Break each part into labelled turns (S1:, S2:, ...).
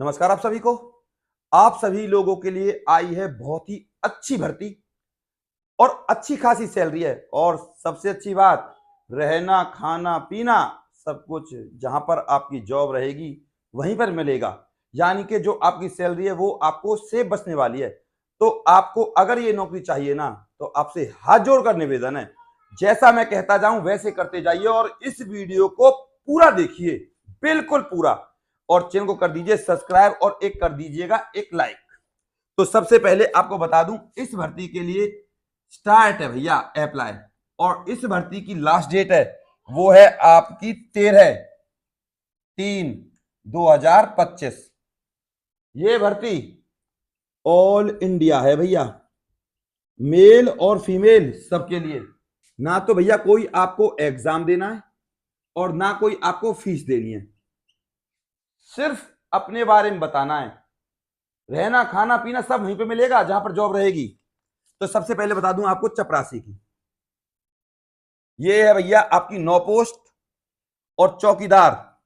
S1: नमस्कार आप सभी को। आप सभी लोगों के लिए आई है बहुत ही अच्छी भर्ती और अच्छी खासी सैलरी है। और सबसे अच्छी बात, रहना खाना पीना सब कुछ जहां पर आपकी जॉब रहेगी वहीं पर मिलेगा। यानी कि जो आपकी सैलरी है वो आपको सेफ बचने वाली है। तो आपको अगर ये नौकरी चाहिए ना, तो आपसे हाथ जोड़कर निवेदन है, जैसा मैं कहता जाऊं वैसे करते जाइए और इस वीडियो को पूरा देखिए, बिल्कुल पूरा। और चैनल को कर दीजिए सब्सक्राइब और एक कर दीजिएगा एक लाइक। तो सबसे पहले आपको बता दूं, इस भर्ती के लिए स्टार्ट है भैया अप्लाई, और इस भर्ती की लास्ट डेट है वो है आपकी 13/3/2025। ये भर्ती ऑल इंडिया है भैया, मेल और फीमेल सबके लिए। ना तो भैया कोई आपको एग्जाम देना है और ना कोई आपको फीस देनी है, सिर्फ अपने बारे में बताना है। रहना खाना पीना सब वहीं पे मिलेगा जहां पर जॉब रहेगी। तो सबसे पहले बता दूं आपको चपरासी की, ये है भैया आपकी 9 पोस्ट। और चौकीदार,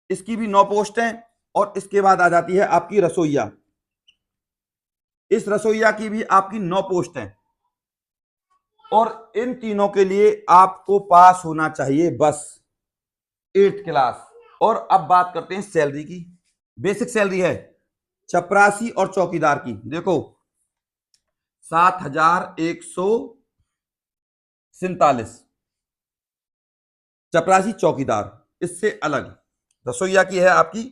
S1: इसकी भी 9 पोस्ट हैं। और इसके बाद आ जाती है आपकी रसोईया, इस रसोईया की भी आपकी 9 पोस्ट हैं। और इन तीनों के लिए आपको पास होना चाहिए बस 8th क्लास। और अब बात करते हैं सैलरी की। बेसिक सैलरी है चपरासी और चौकीदार की, देखो 7,147 चपरासी चौकीदार। इससे अलग रसोईया की है आपकी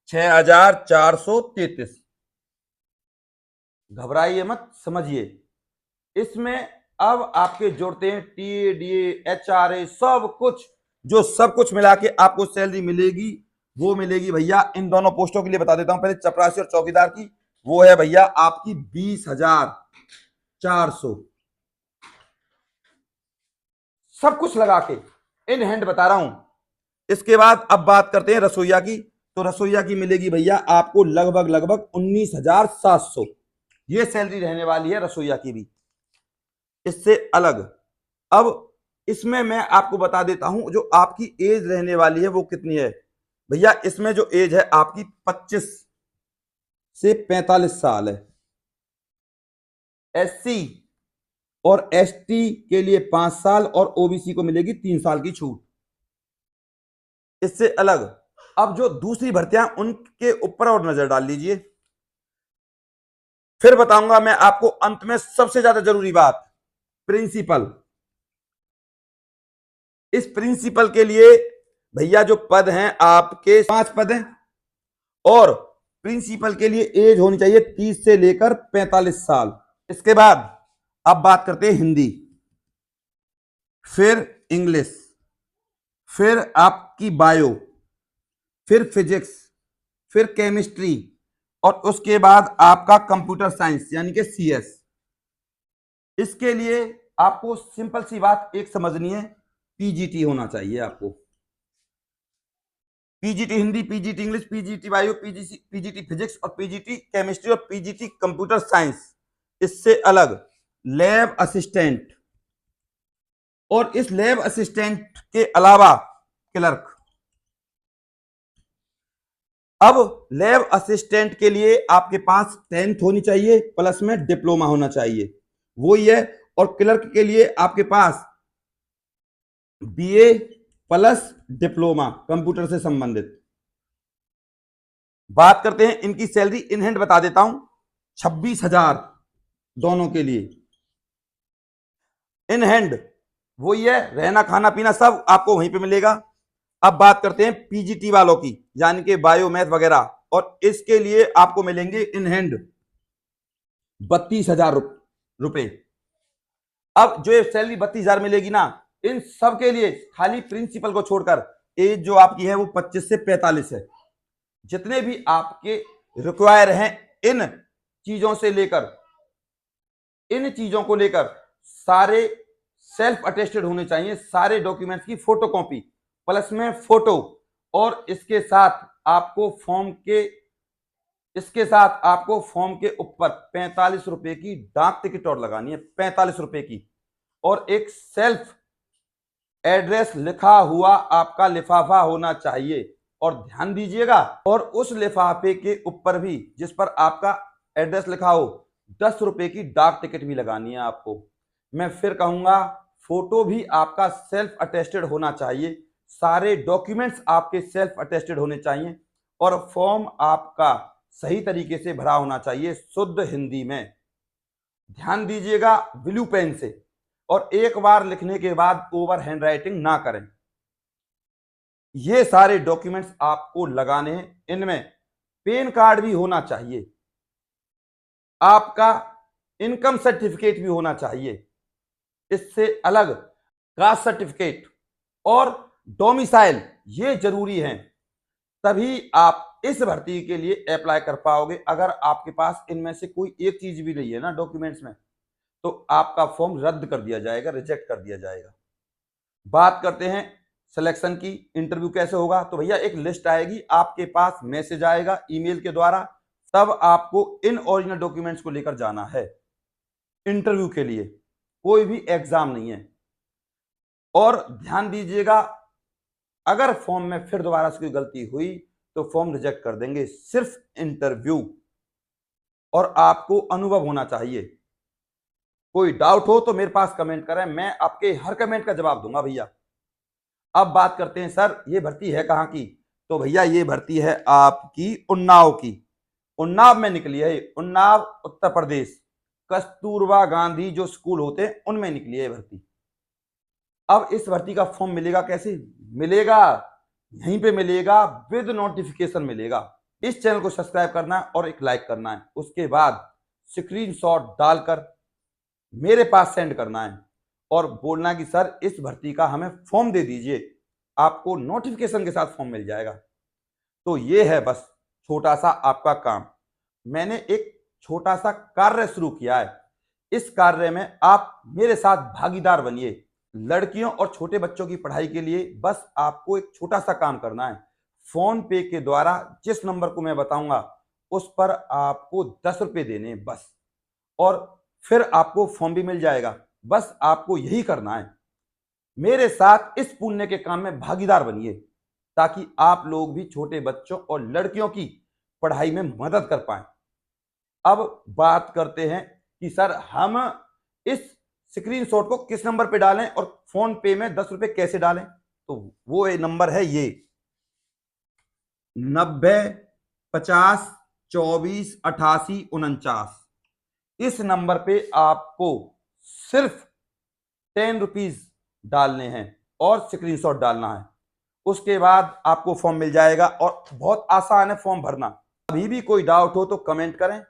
S1: 6,433। घबराइए मत, समझिए। इसमें अब आपके जोड़ते हैं टीए डीए एचआरए सब कुछ, जो सब कुछ मिला के आपको सैलरी मिलेगी वो मिलेगी भैया। इन दोनों पोस्टों के लिए बता देता हूं पहले, चपरासी और चौकीदार की वो है भैया आपकी 20,400, सब कुछ लगा के इन हैंड बता रहा हूं। इसके बाद अब बात करते हैं रसोईया की। तो रसोईया की मिलेगी भैया आपको लगभग लगभग 19,700। ये सैलरी रहने वाली है रसोईया की भी। इससे अलग अब इसमें मैं आपको बता देता हूं जो आपकी एज रहने वाली है वो कितनी है भैया। इसमें जो एज है आपकी 25 से 45 साल है। एससी और एसटी के लिए 5 साल और ओबीसी को मिलेगी 3 साल की छूट। इससे अलग अब जो दूसरी भर्तियां उनके ऊपर और नजर डाल लीजिए, फिर बताऊंगा मैं आपको अंत में सबसे ज्यादा जरूरी बात, प्रिंसिपल। इस प्रिंसिपल के लिए भैया जो पद हैं आपके 5 पद हैं। और प्रिंसिपल के लिए एज होनी चाहिए 30 से लेकर 45 साल। इसके बाद अब बात करते हैं हिंदी, फिर इंग्लिश, फिर आपकी बायो, फिर फिजिक्स, फिर केमिस्ट्री, और उसके बाद आपका कंप्यूटर साइंस यानी कि सीएस। इसके लिए आपको सिंपल सी बात एक समझनी है, पीजीटी होना चाहिए आपको। PGT Hindi, PGT English, PGT bio, PGT physics और पीजीटी केमिस्ट्री और पीजीटी कंप्यूटर साइंस। इससे अलग लैब असिस्टेंट, और इस लैब असिस्टेंट के अलावा क्लर्क। अब लैब असिस्टेंट के लिए आपके पास 10th होनी चाहिए प्लस में डिप्लोमा होना चाहिए, वो ही है। और क्लर्क के लिए आपके पास बीए प्लस डिप्लोमा कंप्यूटर से संबंधित। बात करते हैं इनकी सैलरी इन हैंड बता देता हूं, 26,000 दोनों के लिए इन हैंड। वो ही है, रहना खाना पीना सब आपको वहीं पे मिलेगा। अब बात करते हैं पीजीटी वालों की, यानी कि बायो मैथ वगैरह, और इसके लिए आपको मिलेंगे इन हैंड 32,000 रुपए। अब जो ये सैलरी 32,000 मिलेगी ना, इन सब के लिए खाली प्रिंसिपल को छोड़कर एज जो आपकी है वो 25 से 45 है। जितने भी आपके रिक्वायर हैं इन चीजों से लेकर, इन चीजों को लेकर सारे सेल्फ अटेस्टेड होने चाहिए, सारे डॉक्यूमेंट्स की फोटोकॉपी प्लस में फोटो। और इसके साथ आपको फॉर्म के ऊपर 45 रुपए की डाक टिकट और लगानी है, 45 रुपए की। और एक सेल्फ एड्रेस लिखा हुआ आपका लिफाफा होना चाहिए। और ध्यान दीजिएगा, और उस लिफाफे के ऊपर भी जिस पर आपका एड्रेस लिखा हो 10 रुपए की डाक टिकट भी लगानी है आपको। मैं फिर कहूंगा, फोटो भी आपका सेल्फ अटेस्टेड होना चाहिए, सारे डॉक्यूमेंट्स आपके सेल्फ अटेस्टेड होने चाहिए, और फॉर्म आपका सही तरीके से भरा होना चाहिए, शुद्ध हिंदी में। ध्यान दीजिएगा, ब्लू पेन से, और एक बार लिखने के बाद ओवर हैंड राइटिंग ना करें। ये सारे डॉक्यूमेंट्स आपको लगाने हैं। इनमें पैन कार्ड भी होना चाहिए, आपका इनकम सर्टिफिकेट भी होना चाहिए, इससे अलग कास्ट सर्टिफिकेट और डोमिसाइल, ये जरूरी है, तभी आप इस भर्ती के लिए अप्लाई कर पाओगे। अगर आपके पास इनमें से कोई एक चीज भी नहीं है ना डॉक्यूमेंट्स में, तो आपका फॉर्म रद्द कर दिया जाएगा, रिजेक्ट कर दिया जाएगा। बात करते हैं सिलेक्शन की, इंटरव्यू कैसे होगा। तो भैया एक लिस्ट आएगी आपके पास, मैसेज आएगा ईमेल के द्वारा, तब आपको इन ओरिजिनल डॉक्यूमेंट्स को लेकर जाना है इंटरव्यू के लिए, कोई भी एग्जाम नहीं है। और ध्यान दीजिएगा, अगर फॉर्म में फिर दोबारा से कोई गलती हुई तो फॉर्म रिजेक्ट कर देंगे, सिर्फ इंटरव्यू, और आपको अनुभव होना चाहिए। कोई डाउट हो तो मेरे पास कमेंट करें, मैं आपके हर कमेंट का जवाब दूंगा भैया। अब बात करते हैं सर ये भर्ती है कहाँ की। तो भैया ये भर्ती है आपकी उन्नाव की, उन्नाव में निकली है, उन्नाव उत्तर प्रदेश, कस्तूरबा गांधी जो स्कूल होते हैं उनमें निकली है भर्ती। अब इस भर्ती का फॉर्म मिलेगा कैसे? मिलेगा यहीं पे मिलेगा, विद नोटिफिकेशन मिलेगा। इस चैनल को सब्सक्राइब करना है और एक लाइक करना है, उसके बाद स्क्रीनशॉट डालकर मेरे पास सेंड करना है और बोलना कि सर इस भर्ती का हमें फॉर्म दे दीजिए, आपको नोटिफिकेशन के साथ फॉर्म मिल जाएगा। तो ये है बस छोटा सा आपका काम। मैंने एक छोटा सा कार्य शुरू किया है, इस कार्य में आप मेरे साथ भागीदार बनिए। लड़कियों और छोटे बच्चों की पढ़ाई के लिए बस आपको एक छोटा सा काम करना है, फोन पे के द्वारा जिस नंबर को मैं बताऊंगा उस पर आपको 10 रुपए देने बस, और फिर आपको फॉर्म भी मिल जाएगा। बस आपको यही करना है, मेरे साथ इस पुण्य के काम में भागीदार बनिए, ताकि आप लोग भी छोटे बच्चों और लड़कियों की पढ़ाई में मदद कर पाएं। अब बात करते हैं कि सर हम इस स्क्रीनशॉट को किस नंबर पे डालें और फोन पे में 10 रुपए कैसे डालें। तो वो नंबर है ये 90 50 24 88 49। इस नंबर पे आपको सिर्फ 10 रुपीज डालने हैं और स्क्रीनशॉट डालना है, उसके बाद आपको फॉर्म मिल जाएगा। और बहुत आसान है फॉर्म भरना। अभी भी कोई डाउट हो तो कमेंट करें,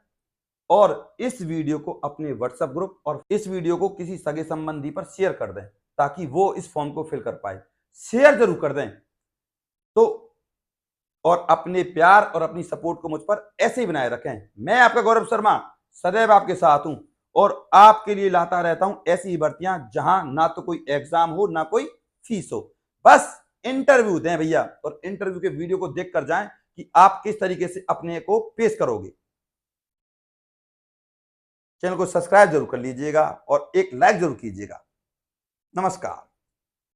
S1: और इस वीडियो को अपने व्हाट्सएप ग्रुप और इस वीडियो को किसी सगे संबंधी पर शेयर कर दें, ताकि वो इस फॉर्म को फिल कर पाए। शेयर जरूर कर दें तो, और अपने प्यार और अपनी सपोर्ट को मुझ पर ऐसे ही बनाए रखें। मैं आपका गौरव शर्मा सदैव आपके साथ हूं और आपके लिए लाता रहता हूं ऐसी ही भर्तियां जहां ना तो कोई एग्जाम हो ना कोई फीस हो, बस इंटरव्यू दें भैया, और इंटरव्यू के वीडियो को देख कर जाएं कि आप किस तरीके से अपने को पेश करोगे। चैनल को सब्सक्राइब जरूर कर लीजिएगा और एक लाइक जरूर कीजिएगा। नमस्कार।